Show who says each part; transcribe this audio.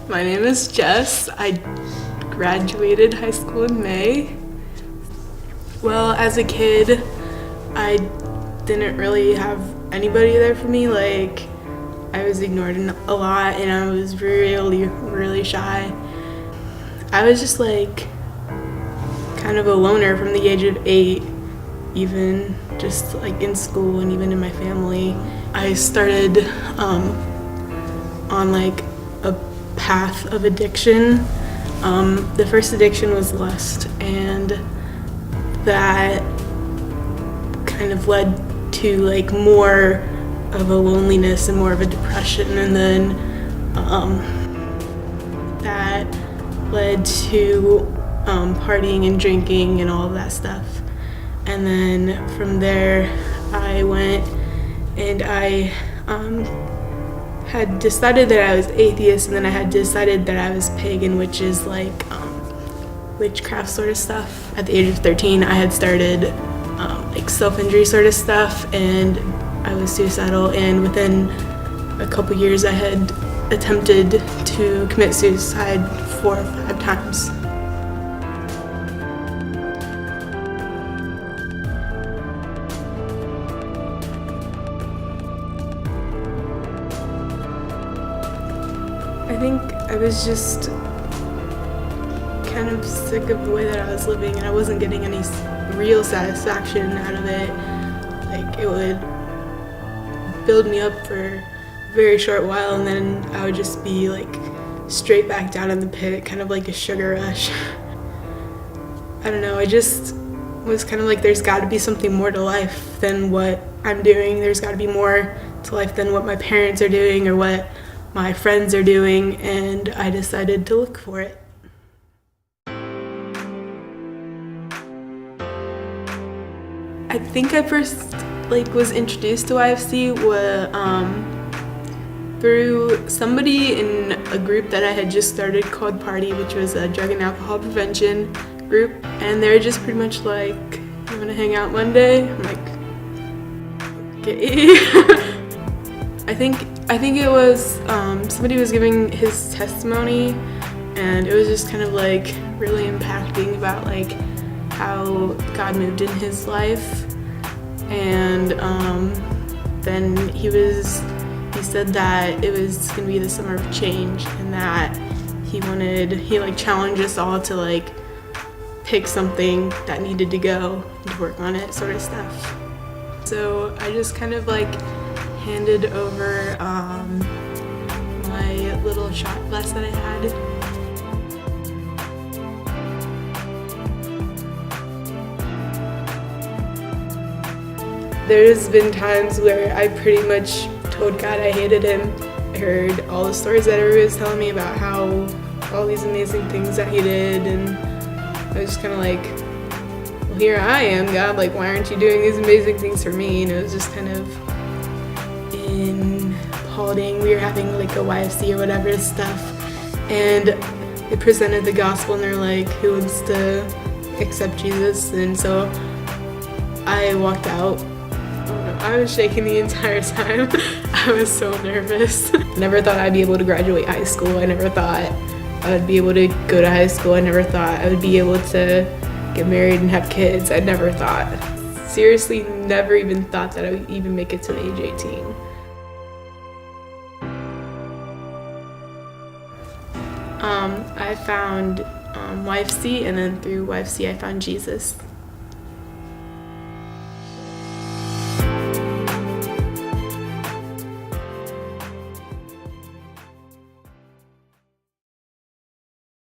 Speaker 1: My name is Jess. I graduated high school in May. Well, as a kid, I didn't really have anybody there for me. Like, I was ignored a lot and I was really shy. I was just like kind of a loner from the age of 8, even just like in school and even in my family. I started on like a path of addiction. The first addiction was lust, and that kind of led to like more of a loneliness and more of a depression, and then that led to partying and drinking and all of that stuff. And then from there I went and I had decided that I was atheist, and then I had decided that I was pagan, which is like witchcraft sort of stuff. At the age of 13, I had started like self-injury sort of stuff, and I was suicidal, and within a couple years I had attempted to commit suicide 4 or 5 times. I think I was just kind of sick of the way that I was living, and I wasn't getting any real satisfaction out of it. Like, it would build me up for a very short while, and then I would just be like straight back down in the pit, kind of like a sugar rush. I don't know, I just was kind of like, there's got to be something more to life than what I'm doing. There's got to be more to life than what my parents are doing or what my friends are doing, and I decided to look for it. I think I first was introduced to YFC through somebody in a group that I had just started called Party, which was a drug and alcohol prevention group, and they're just pretty much like, you want to hang out Monday? I'm like, okay. I think it was somebody was giving his testimony, and it was just kind of like really impacting about like how God moved in his life. And then he said that it was gonna be the summer of change, and that he challenged us all to like pick something that needed to go and work on it, sort of stuff. So I just kind of like handed over my little shot glass that I had. There's been times where I pretty much told God I hated him. I heard all the stories that everybody was telling me about how all these amazing things that he did, and I was just kind of like, well, here I am, God, like, why aren't you doing these amazing things for me? And it was just kind of in Paulding, we were having like a YFC or whatever stuff, and they presented the gospel, and they're like, who wants to accept Jesus? And so I walked out. I was shaking the entire time. I was so nervous. I never thought I'd be able to graduate high school. I never thought I would be able to go to high school. I never thought I would be able to get married and have kids. I never thought. Seriously, never even thought that I would even make it to the age 18. I found YFC, and then through YFC I found Jesus.